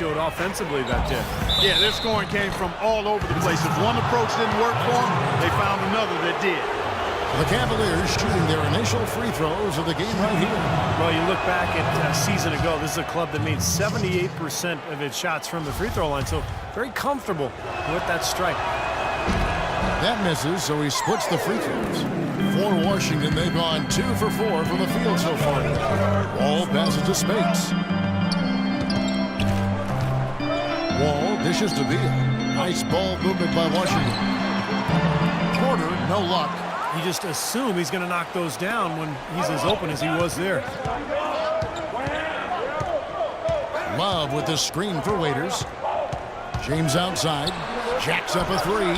showed offensively that day. Yeah, their scoring came from all over the place. If one approach didn't work for them, they found another that did. The Cavaliers shooting their initial free throws of the game right here. Well, you look back at a season ago, this is a club that made 78% of its shots from the free throw line, so very comfortable with that strike. That misses, so he splits the free throws. For Washington, they've gone 2 for 4 from the field so far. Wall passes to Spates. Wall dishes to Beal. Nice ball movement by Washington. Porter, no luck. You just assume he's going to knock those down when he's as open as he was there. Love with the screen for Waiters. James outside. Jacks up a three.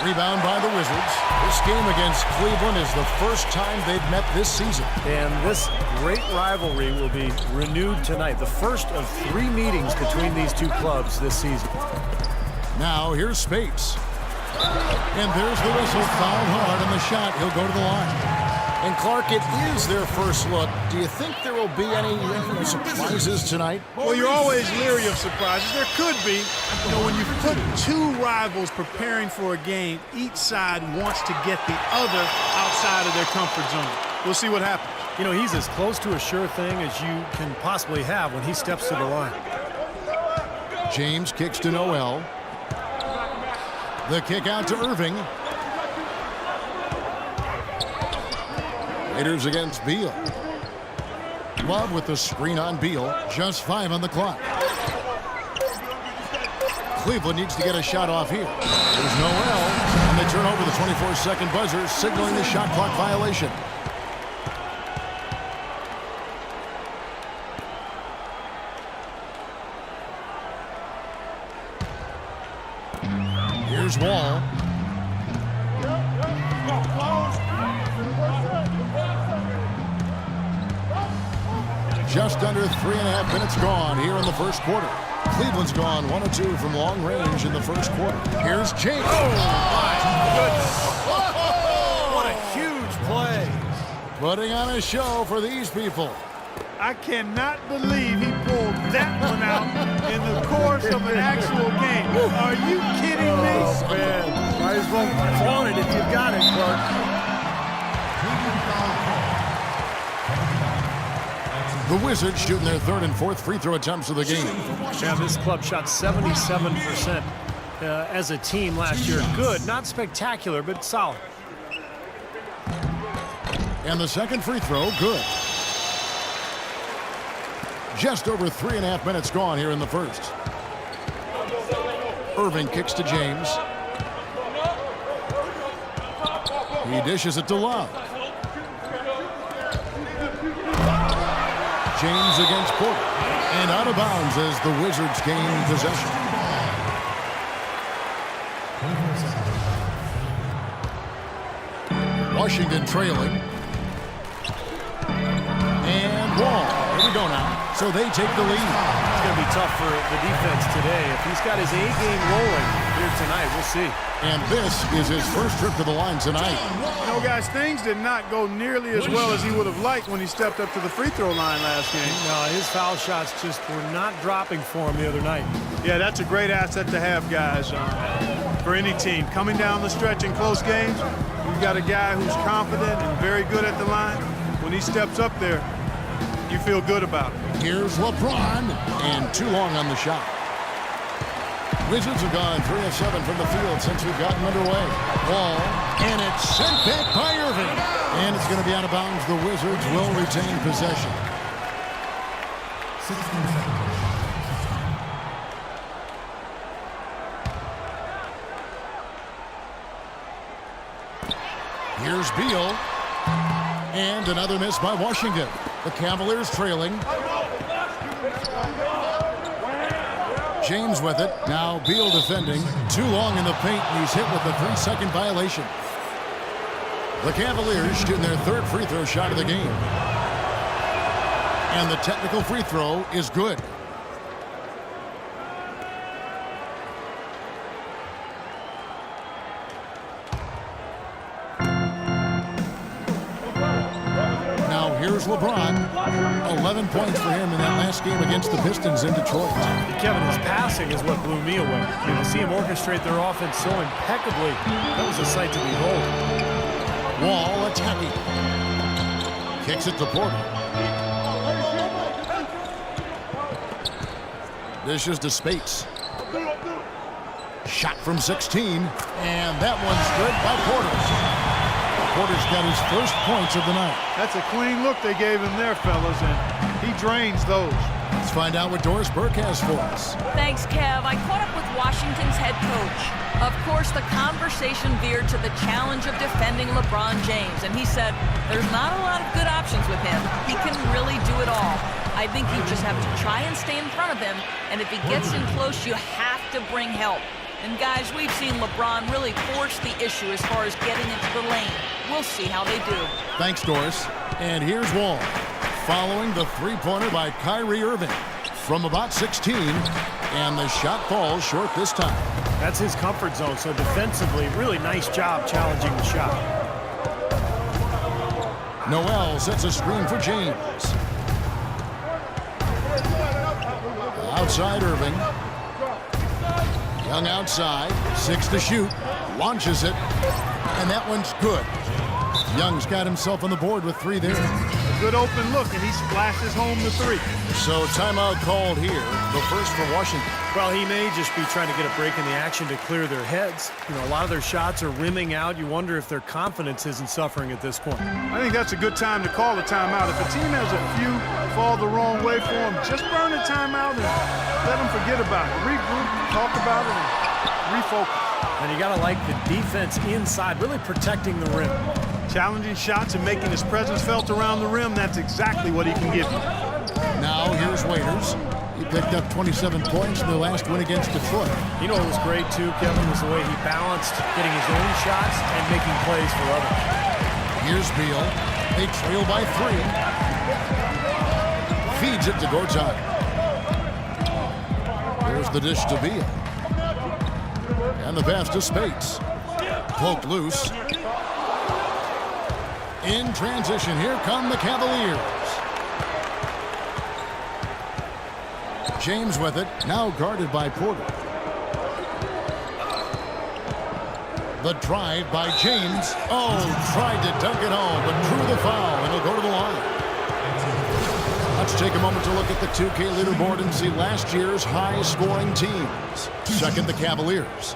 Rebound by the Wizards. This game against Cleveland is the first time they've met this season. And this great rivalry will be renewed tonight. The first of 3 meetings between these two clubs this season. Now here's Spates. And there's the whistle, fouled hard on the shot. He'll go to the line. And Clark, it is their first look. Do you think there will be any surprises tonight? Well, you're always leery of surprises. There could be. You know, when you put 2 rivals preparing for a game, each side wants to get the other outside of their comfort zone. We'll see what happens. You know, he's as close to a sure thing as you can possibly have when he steps to the line. James kicks to Noel. The kick out to Irving. Raiders against Beal. Love with the screen on Beal. Just 5 on the clock. Cleveland needs to get a shot off here. There's Noel. And they turn over the 24-second buzzer, signaling the shot clock violation. Here's Wall. Just under 3.5 minutes gone here in the first quarter. Cleveland's gone 1 of 2 from long range in the first quarter. Here's James. Oh, my goodness. What a huge play. Putting on a show for these people. I cannot believe he pulled that one out in the course of an actual game. Are you kidding me? Oh, man. Might as well flaunt it if you've got it, Clark. The Wizards shooting their 3rd and 4th free throw attempts of the game. Yeah, this club shot 77% as a team last year. Good, not spectacular, but solid. And the second free throw, good. Just over 3.5 minutes gone here in the first. Irving kicks to James. He dishes it to Love. James against Porter. And out of bounds as the Wizards gain possession. Washington trailing. And Wall. Here we go now. So they take the lead. It's going to be tough for the defense today. If he's got his A game rolling here tonight, we'll see. And this is his first trip to the line tonight. You know, guys, things did not go nearly as well as he would have liked when he stepped up to the free throw line last game. No, his foul shots just were not dropping for him the other night. Yeah, that's a great asset to have, guys, for any team. Coming down the stretch in close games, you've got a guy who's confident and very good at the line. When he steps up there, you feel good about it. Here's LeBron, and too long on the shot. Wizards have gone 3 of 7 from the field since we've gotten underway. Wall, and it's sent back by Irving. And it's going to be out of bounds. The Wizards will retain possession. 16 seconds. Here's Beal. And another miss by Washington. The Cavaliers trailing. James with it. Now Beal defending. Too long in the paint. He's hit with the 3-second violation. The Cavaliers shooting their 3rd free throw shot of the game. And the technical free throw is good. Now here's Here's LeBron. 11 points for him in that last game against the Pistons in Detroit. Kevin, his passing is what blew me away. To see him orchestrate their offense so impeccably, that was a sight to behold. Wall attacking. Kicks it to Porter. Dishes to Spates. Shot from 16, and that one's good by Porter. Porter's got his first points of the night. That's a clean look they gave him there, fellas, and he drains those. Let's find out what Doris Burke has for us. Thanks, Kev. I caught up with Washington's head coach. Of course, the conversation veered to the challenge of defending LeBron James, and he said there's not a lot of good options with him. He can really do it all. I think you just have to try and stay in front of him, and if he gets in close, you have to bring help. And guys, we've seen LeBron really force the issue as far as getting into the lane. We'll see how they do. Thanks, Doris. And here's Wall, following the three-pointer by Kyrie Irving from about 16, and the shot falls short this time. That's his comfort zone, so defensively, really nice job challenging the shot. Noel sets a screen for James. Outside Irving. Young outside, 6 to shoot, launches it, and that one's good. Young's got himself on the board with 3 there. A good open look, and he splashes home the 3. So timeout called here, the first for Washington. Well, he may just be trying to get a break in the action to clear their heads. You know, a lot of their shots are rimming out. You wonder if their confidence isn't suffering at this point. I think that's a good time to call a timeout. If a team has a few fall the wrong way for them, just burn a timeout and let them forget about it. Regroup, talk about it, and refocus. And you got to like the defense inside, really protecting the rim. Challenging shots and making his presence felt around the rim, that's exactly what he can give you. Now here's Waiters. He picked up 27 points in the last win against Detroit. You know what was great too, Kevin, was the way he balanced getting his own shots and making plays for others. Here's Beal. They trail by 3. Feeds it to Gortat. There's the dish to Beal. And the pass to Spates. Poked loose. In transition, here come the Cavaliers. James with it, now guarded by Porter. The drive by James. Oh, tried to dunk it home, but drew the foul, and he'll go to the line. Let's take a moment to look at the 2K leaderboard and see last year's high-scoring teams. Second, the Cavaliers.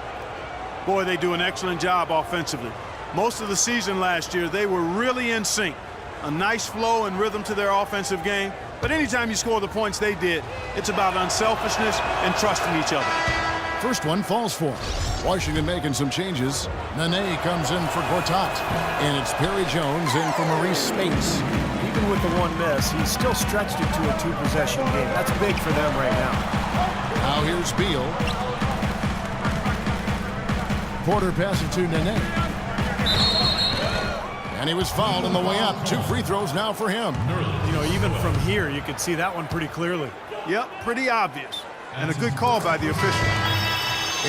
Boy, they do an excellent job offensively. Most of the season last year, they were really in sync. A nice flow and rhythm to their offensive game. But anytime you score the points they did, it's about unselfishness and trusting each other. First one falls for him. Washington making some changes. Nene comes in for Gortat. And it's Perry Jones in for Maurice Spates. Even with the one miss, he's still stretched it to a 2-possession game. That's big for them right now. Now here's Beal. Porter passes to Nene. And he was fouled on the way up. 2 free throws now for him. You know, even from here, you could see that one pretty clearly. Yep, pretty obvious. And a good call by the official.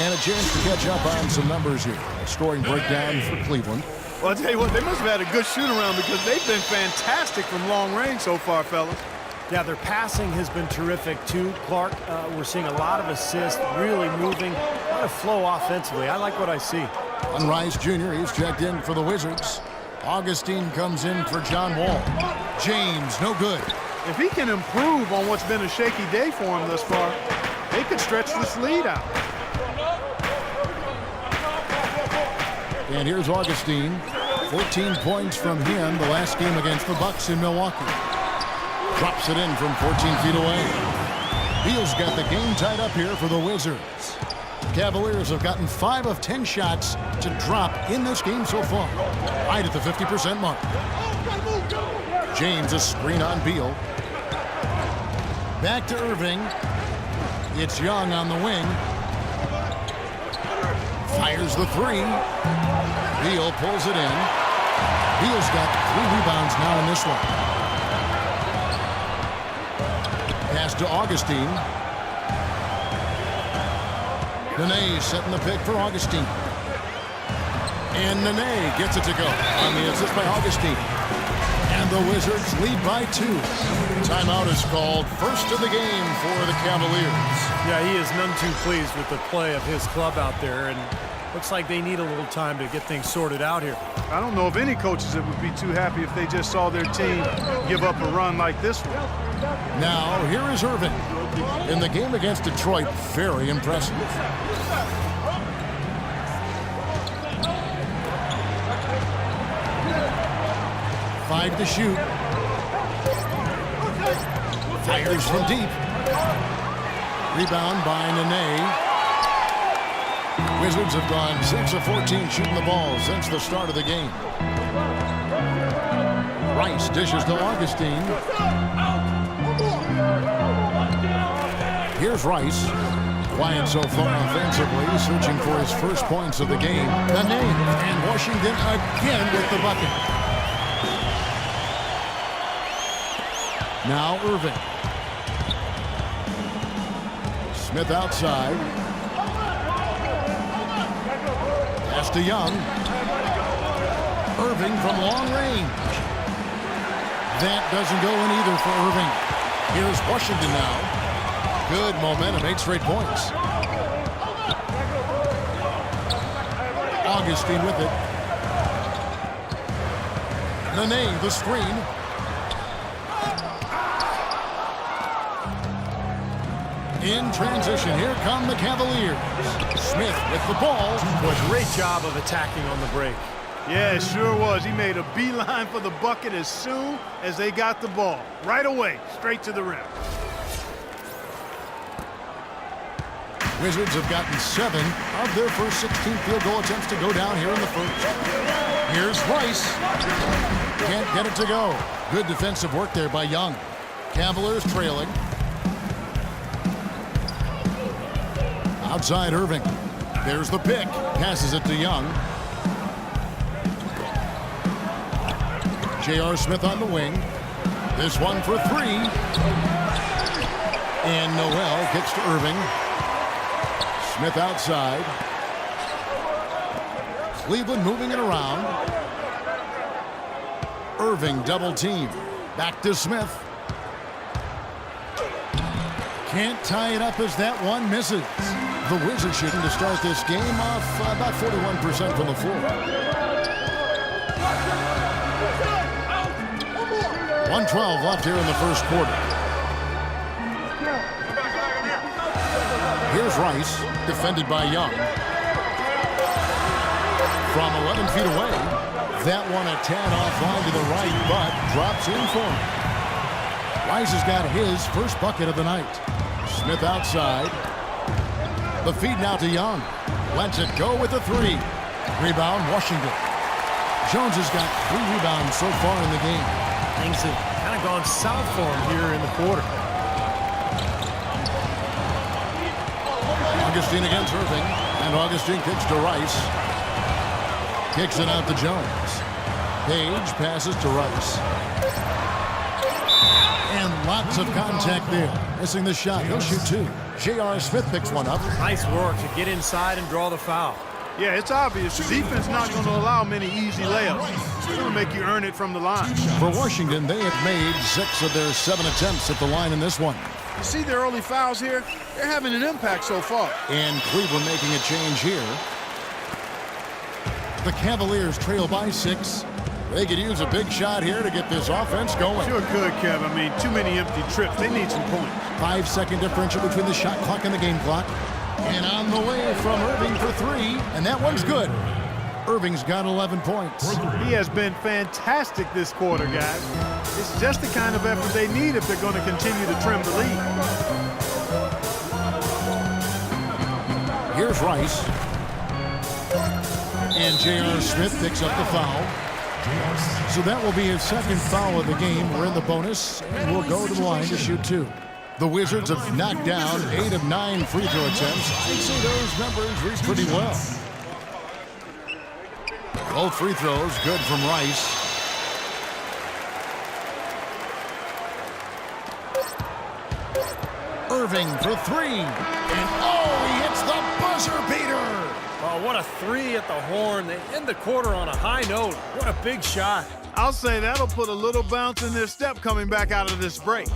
And a chance to catch up on some numbers here. A scoring breakdown for Cleveland. Well, I'll tell you what, they must have had a good shoot-around because they've been fantastic from long range so far, fellas. Yeah, their passing has been terrific, too. Clark, we're seeing a lot of assists, really moving, a lot of flow offensively. I like what I see. Unrise Jr., he's checked in for the Wizards. Augustine comes in for John Wall. James, no good. If he can improve on what's been a shaky day for him thus far, they could stretch this lead out. And here's Augustine. 14 points from him the last game against the Bucks in Milwaukee. Drops it in from 14 feet away. Beal's got the game tied up here for the Wizards. Cavaliers have gotten 5 of 10 shots to drop in this game so far. Right at the 50% mark. James, a screen on Beal. Back to Irving. It's Young on the wing. Fires the 3. Beal pulls it in. Beal's got 3 rebounds now in this one. Pass to Augustine. Nene setting the pick for Augustine. And Nene gets it to go on the assist by Augustine. And the Wizards lead by 2. Timeout is called, first of the game for the Cavaliers. Yeah, he is none too pleased with the play of his club out there, and looks like they need a little time to get things sorted out here. I don't know of any coaches that would be too happy if they just saw their team give up a run like this one. Now, here is Irving. In the game against Detroit, very impressive. Five to shoot. Fires from deep. Rebound by Nene. Wizards have gone 6 of 14 shooting the ball since the start of the game. Rice dishes to Augustine. Here's Rice. Quiet so far offensively, searching for his first points of the game. Nene, and Washington again with the bucket. Now Irving. Smith outside. Pass to Young. Irving from long range. That doesn't go in either for Irving. Here's Washington now. Good momentum, 8 straight points. Augustine with it. Nene, the screen. In transition, here come the Cavaliers. Smith with the ball. Great job of attacking on the break. Yeah, it sure was. He made a beeline for the bucket as soon as they got the ball. Right away, straight to the rim. Wizards have gotten 7 of their first 16 field goal attempts to go down here in the first. Here's Rice. Can't get it to go. Good defensive work there by Young. Cavaliers trailing. Outside Irving. There's the pick. Passes it to Young. J.R. Smith on the wing. This one for 3. And Noel kicks to Irving. Smith outside. Cleveland moving it around. Irving double team. Back to Smith. Can't tie it up as that one misses. The Wizards shooting to start this game off about 41% from the floor. 1:12 left here in the first quarter. Here's Rice, defended by Young. From 11 feet away, that one a tad offline to the right, but drops in for him. Rice has got his first bucket of the night. Smith outside. The feed now to Young. Lets it go with the 3. Rebound, Washington. Jones has got 3 rebounds so far in the game. Things have kind of gone south for him here in the quarter. Augustine against Irving, and Augustine kicks to Rice. Kicks it out to Jones. Page passes to Rice. And lots of contact there. Missing the shot. He'll shoot 2. J.R. Smith picks one up. Nice work to get inside and draw the foul. Yeah, it's obvious. The defense not going to allow many easy layups. It's going to make you earn it from the line. For Washington, they have made 6 of their 7 attempts at the line in this one. You see their early fouls here? They're having an impact so far. And Cleveland making a change here. The Cavaliers trail by 6. They could use a big shot here to get this offense going. Sure could, Kev. I mean, too many empty trips. They need some points. 5-second differential between the shot clock and the game clock. And on the way from Irving for 3. And that one's good. Irving's got 11 points. He has been fantastic this quarter, guys. It's just the kind of effort they need if they're going to continue to trim the lead. Here's Rice. And J.R. Smith picks up the foul. So that will be his second foul of the game. We're in the bonus, and we'll go to the line to shoot 2. The Wizards have knocked down 8 of 9 free throw attempts. I'd say those numbers read pretty well. Both free throws good from Rice. Irving for 3. And he hits the buzzer beater. Oh, what a 3 at the horn. They end the quarter on a high note. What a big shot. I'll say that'll put a little bounce in their step coming back out of this break.